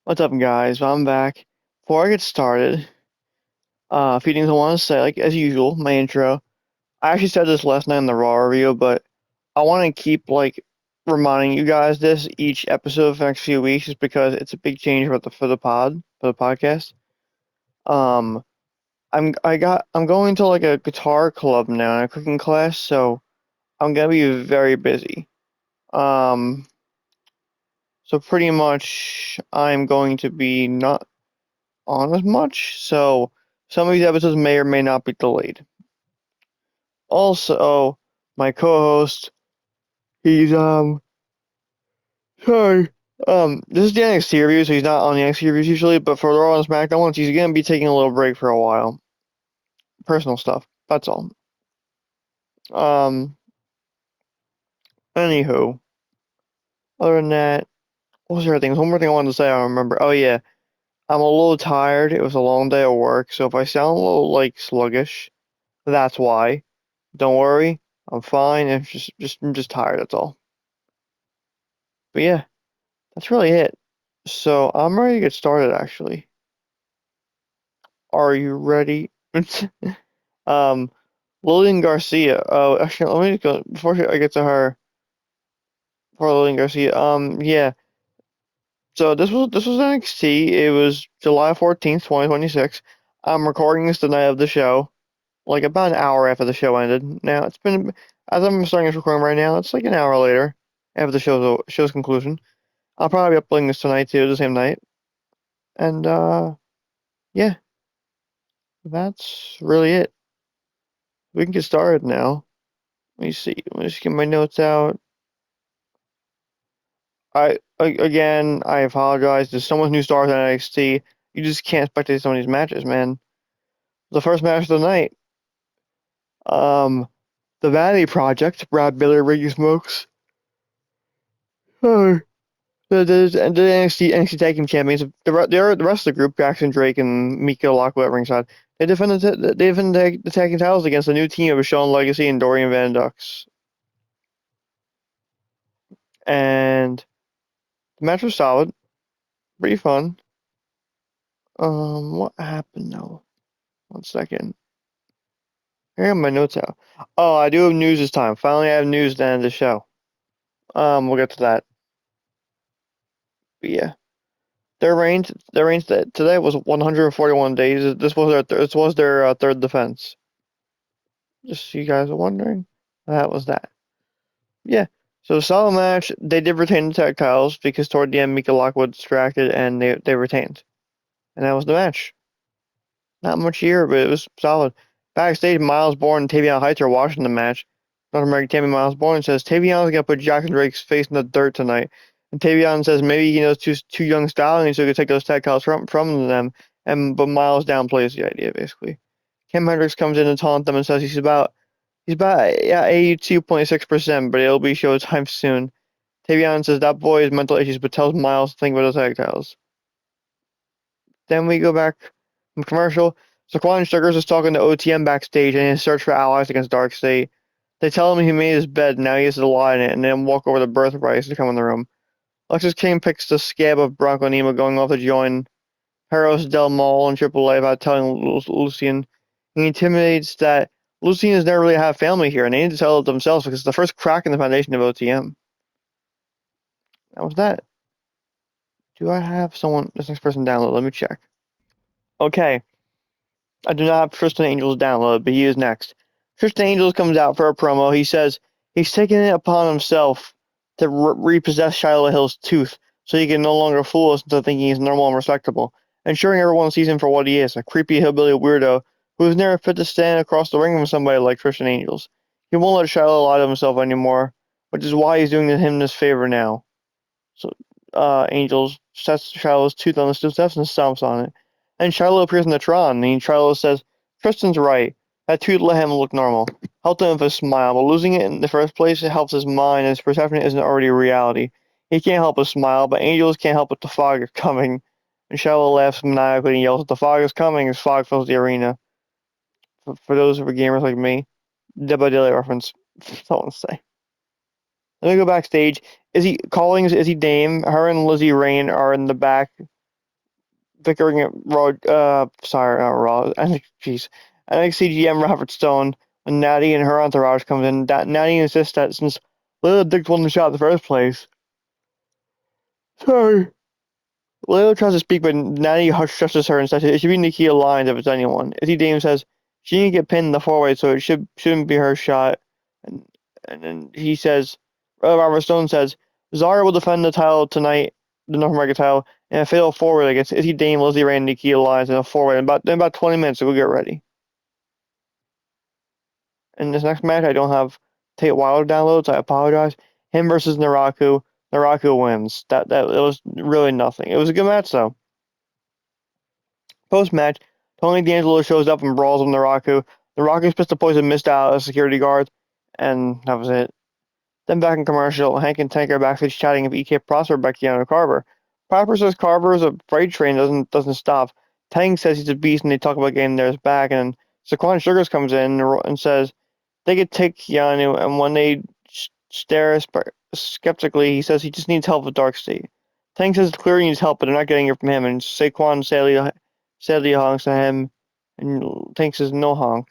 What's up, guys? I'm back. Before I get started, a few things I want to say, like as usual, my intro. I actually said this last night in the Raw review, but I want to keep reminding you guys this each episode for the next few weeks, just because it's a big change for the podcast. Um, I'm going to like a guitar club now and a cooking class, so I'm gonna be very busy. Um, so pretty much I'm going to be not on as much, so some of these episodes may or may not be delayed. Also, my co-host, he's sorry, this is the NXT review, so he's not on the NXT reviews usually, but for the Raw and SmackDown ones, he's gonna be taking a little break for a while. Personal stuff, that's all. Um, Anywho, other than that, what was the other thing? One more thing I wanted to say, I don't remember. Oh yeah, I'm a little tired. It was a long day of work, so if I sound a little sluggish, that's why. Don't worry, I'm fine. I'm just tired. That's all. But yeah, that's really it. So I'm ready to get started. Actually, are you ready? um, Lillian Garcia. Oh, actually, let me go before I get to her. For Lillian Garcia. Yeah. So this was NXT. It was July 14th, 2026. I'm recording this the night of the show, like about an hour after the show ended. Now it's been as I'm starting this recording right now. It's like an hour later after the show's conclusion. I'll probably be uploading this tonight too, the same night. And yeah, that's really it. We can get started now. Let me see. Let me just get my notes out. Again, I apologize. There's so much new stars on NXT. You just can't spectate some of these matches, man. The first match of the night. Um, the Vanity Project, Brad Baylor, Ricky Smokes. Oh, the NXT Tag Team Champions. The rest of the group, Jackson Drake and Mika Lockwood at ringside. They defended the tag team titles against the new team of Sean Legacy and Dorian Van Dux. And the match was solid, pretty fun. What happened now? One second. I got my notes out. Oh, I do have news this time. Finally, I have news at the end of the show. We'll get to that. But yeah, their reigns today was 141 days. This was their third defense. Just so you guys are wondering, that was that. Yeah. So solid match. They did retain the tag titles because toward the end, Mika Lockwood distracted and they retained, and that was the match. Not much here, but it was solid. Backstage, Miles Bourne and Tavion Heights are watching the match. North American Tammy Miles Bourne says Tavion's gonna put Jackson Drake's face in the dirt tonight. And Tavion says maybe he knows two young stallions so he could take those tag titles from them. But Miles downplays the idea basically. Kim Hendricks comes in to taunt them and says he's about yeah 82.6%, but it'll be showtime soon. Tavion says that boy has mental issues, but tells Miles to think about the tag titles. Then we go back from commercial. Saquon Sugars is talking to OTM backstage in his search for allies against Darkseid. They tell him he made his bed, now he has to lie in it, and then walk over to Birthright to come in the room. Lexus King picks the scab of Bronco Nemo going off to join Peros Del Mal and Triple A about telling Lucian. He intimidates that Lucian has never really had family here, and they need to tell it themselves because it's the first crack in the foundation of OTM. That was that. Do I have this next person download? Let me check. Okay. I do not have Tristan Angels downloaded, but he is next. Tristan Angels comes out for a promo. He says he's taken it upon himself to repossess Shiloh Hill's tooth so he can no longer fool us into thinking he's normal and respectable, ensuring everyone sees him for what he is, a creepy hillbilly weirdo who is never fit to stand across the ring from somebody like Tristan Angels. He won't let Shiloh lie to himself anymore, which is why he's doing him this favor now. So Angels sets Shiloh's tooth on the steps and stomps on it. And Shiloh appears in the Tron, and Shiloh says, Tristan's right. That tooth let him look normal. Helped him with a smile, but losing it in the first place, it helps his mind, and his perception isn't already reality. He can't help but smile, but Angels can't help but the fog is coming. And Shiloh laughs maniacally and yells, the fog is coming, as fog fills the arena. For those who are gamers like me, Dead by Daylight reference. That's all I want to say. Let me go backstage. Izzy Callings, Izzy Dame, her and Lizzie Rain are in the back bickering at sorry, not Raw. Jeez. NXT GM Robert Stone when Natty and her entourage comes in. Natty insists that since Lillian Dick won the shot in the first place. Sorry. Lola tries to speak, but Natty shushes her and says it should be Nikki Lyons if it's anyone. Izzy Dame says she didn't get pinned in the 4-way, so it shouldn't be her shot. And then he says, Robert Stone says, Zaria will defend the title tonight, the North American title, in a fatal 4-way against Izzy Dame, Lizzie Ray, and Nikki Lyons in a 4-way. In about 20 minutes, so we'll get ready. In this next match, I don't have Tate Wilder downloads. I apologize. Him versus Naraku. Naraku wins. That it was really nothing. It was a good match though. Post match, Tony D'Angelo shows up and brawls with Naraku. Naraku's pistol poison missed out as a security guard, and that was it. Then back in commercial, Hank and Tank are backstage chatting of EK Prosper by Keanu Carver. Prosper says Carver is a freight train doesn't stop. Tank says he's a beast and they talk about getting theirs back, and Saquon Sugars comes in and says they could take Keanu, and when they stare skeptically, he says he just needs help with Dark State. Tank says clearly he needs help, but they're not getting it from him, and Saquon sadly honks at him, and Tank says no honk.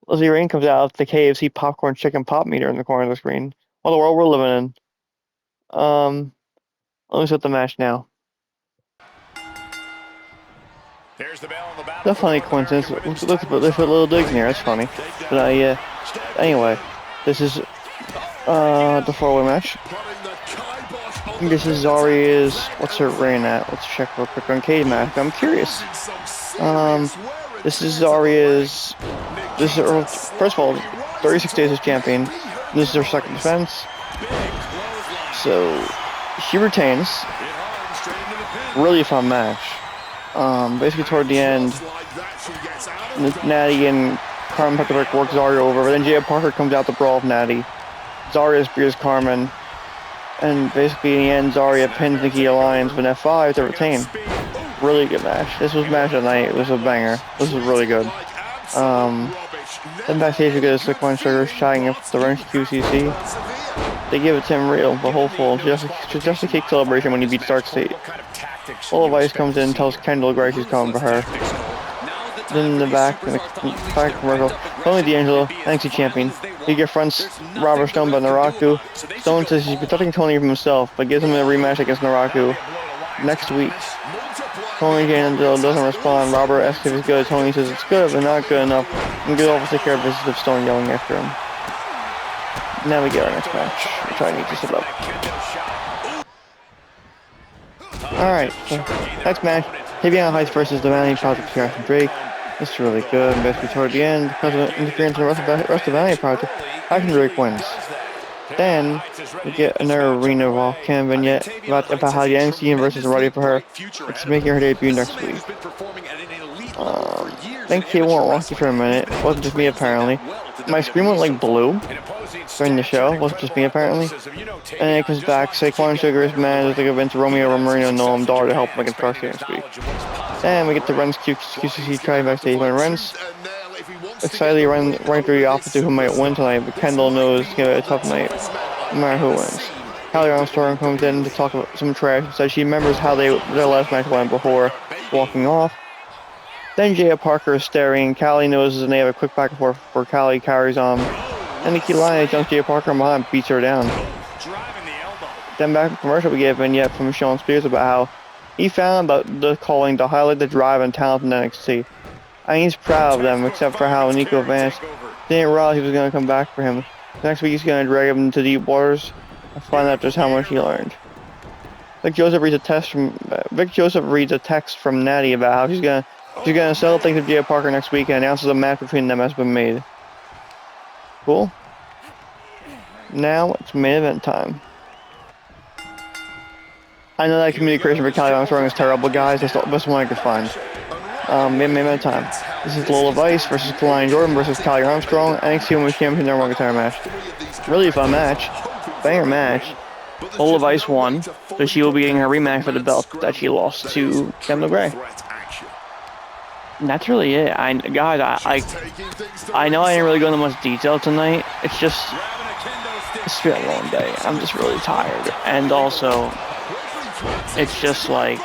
Lizzie Rain comes out of the KFC popcorn chicken pop meter in the corner of the screen. What the world we're living in. Let me set the match now. That's a funny coincidence. Let's put little digs in here. That's funny. But anyway, this is the 4-way match. This is Zaria's. What's her reign at? Let's check real quick on Cage match. I'm curious. This is Zaria's. This is her, first of all, 36 days as champion. This is her second defense. So she retains. Really fun match. Basically toward the end, Natty and Carmen Petrovic work Zaria over, but then Jaya Parker comes out to brawl with Natty. Zaria spears Carmen, and basically in the end, Zaria pins Nikki Lyons with an F5 to retain. Really good match. This was match of the night. It was a banger. This was really good. Then backstage we get a Saquon Sugars shouting at the Wrench QCC. They give it to him real, but hopeful, just a cake celebration when he beats Dark State. Lola Vice comes in and tells Kendall Gracie's coming for her. Then in the back commercial, Tony D'Angelo, NXT champion. He confronts Robert Stone by Naraku. Stone says he's protecting Tony from himself, but gives him a rematch against Naraku next week. Tony D'Angelo doesn't respond. Robert asks if it's good. Tony says it's good, but not good enough. And good over take care of business of Stone yelling after him. Now we get our next match, which I need to set up. Alright, so next match, Tavion Heights versus the Vanity Project Garcia Drake. This is really good, and basically toward the end, because of interference in the rest of the Vanity Project, Drake wins. Then, we get another Arena Volcano vignette about how the NXT universe is ready for her. It's making her debut next week. I think Kate won't walk you for a minute. It wasn't just me apparently. My screen went like blue during the show. It wasn't just me apparently. And then it comes back. Saquon Sugars manages to convince Romeo Marino Noam Dar to help him against Garcia next week. Then we get the Ren's QCC try backstage when Ren's excitedly run right through the opposite who might win tonight, but Kendall knows it's gonna be a tough night, no matter who wins. Callie Armstrong comes in to talk about some trash and says she remembers how their last match went before walking off. Then Jaya Parker is staring. Callie notices and they have a quick back and forth before Callie carries on. And Nikki Lyons jumps Jaya Parker behind and beats her down. Then back in commercial we get a vignette from Sean Spears about how he found the calling to highlight the drive and talent in NXT. And he's proud of them, except for how Nico Vance didn't realize he was going to come back for him. Next week he's going to drag him into deep waters and find out just how much he learned. Vic Joseph reads a text from Natty about how she's gonna sell things to Jaya Parker next week and announces a match between them has been made. Cool. Now it's main event time. I know that communication for Kelani Armstrong is terrible, guys. That's the best one I could find. Main event time. This is Lola Vice versus Kelani Jordan versus Kelani Armstrong. NXT Women's Champion their one guitar match. Really fun match. Banger match. Lola Vice won, so she will be getting her rematch for the belt that she lost to Kim LeGray. And that's really it. I know I didn't really go into much detail tonight. It's just It's been a long day. I'm just really tired. And also, it's just like,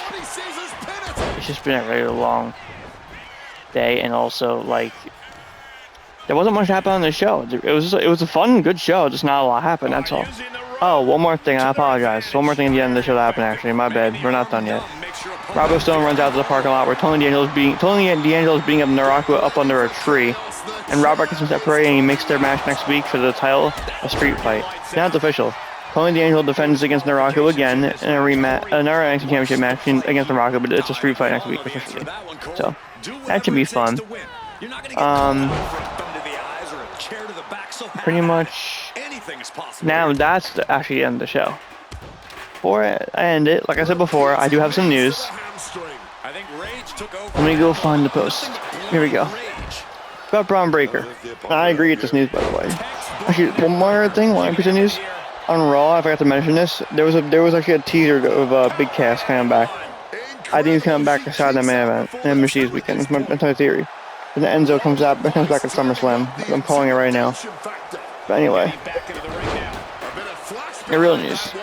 it's just been a really long day. And also, like, there wasn't much happened on the show. It was a fun, good show. Just not a lot happened, that's all. Oh, one more thing. I apologize. One more thing at the end of the show that happened, actually. My bad. We're not done yet. Robbo Stone runs out to the parking lot where Tony D'Angelo's beating up Naraku up under a tree. And Robert gets him separated and he makes their match next week for the title, a street fight. Now it's official. Tony D'Angelo defends against Naraku again in a rematch, another NXT Championship match against Naraku, but it's a street fight next week officially. So that should be fun. Pretty much. Now that's actually the end of the show. Before I end it, like I said before, I do have some news. Let me go find the post. Here we go. About Braun Breaker. I agree with this news, by the way. Actually, one more thing, one piece of news. On Raw, I forgot to mention this. There was actually a teaser of Big Cass coming back. I think he's coming back aside the main event in Mercedes weekend. That's my theory. And then Enzo comes back at SummerSlam. I'm calling it right now. But anyway, the real news.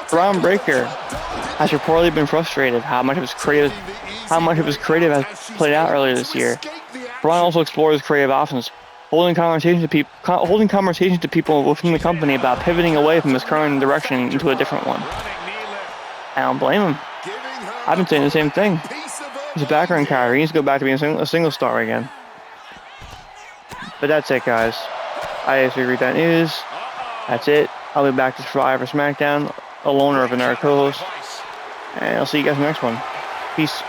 Braun Breaker has reportedly been frustrated how much of his creative has played out earlier this year. Braun also explored his creative options, holding conversations to people within the company about pivoting away from his current direction into a different one. I don't blame him. I've been saying the same thing. He's a background character. He needs to go back to being a single star again. But that's it, guys. I disagree with that news. That's it. I'll be back to Survivor SmackDown, alone or with another co-host. And I'll see you guys in the next one. Peace.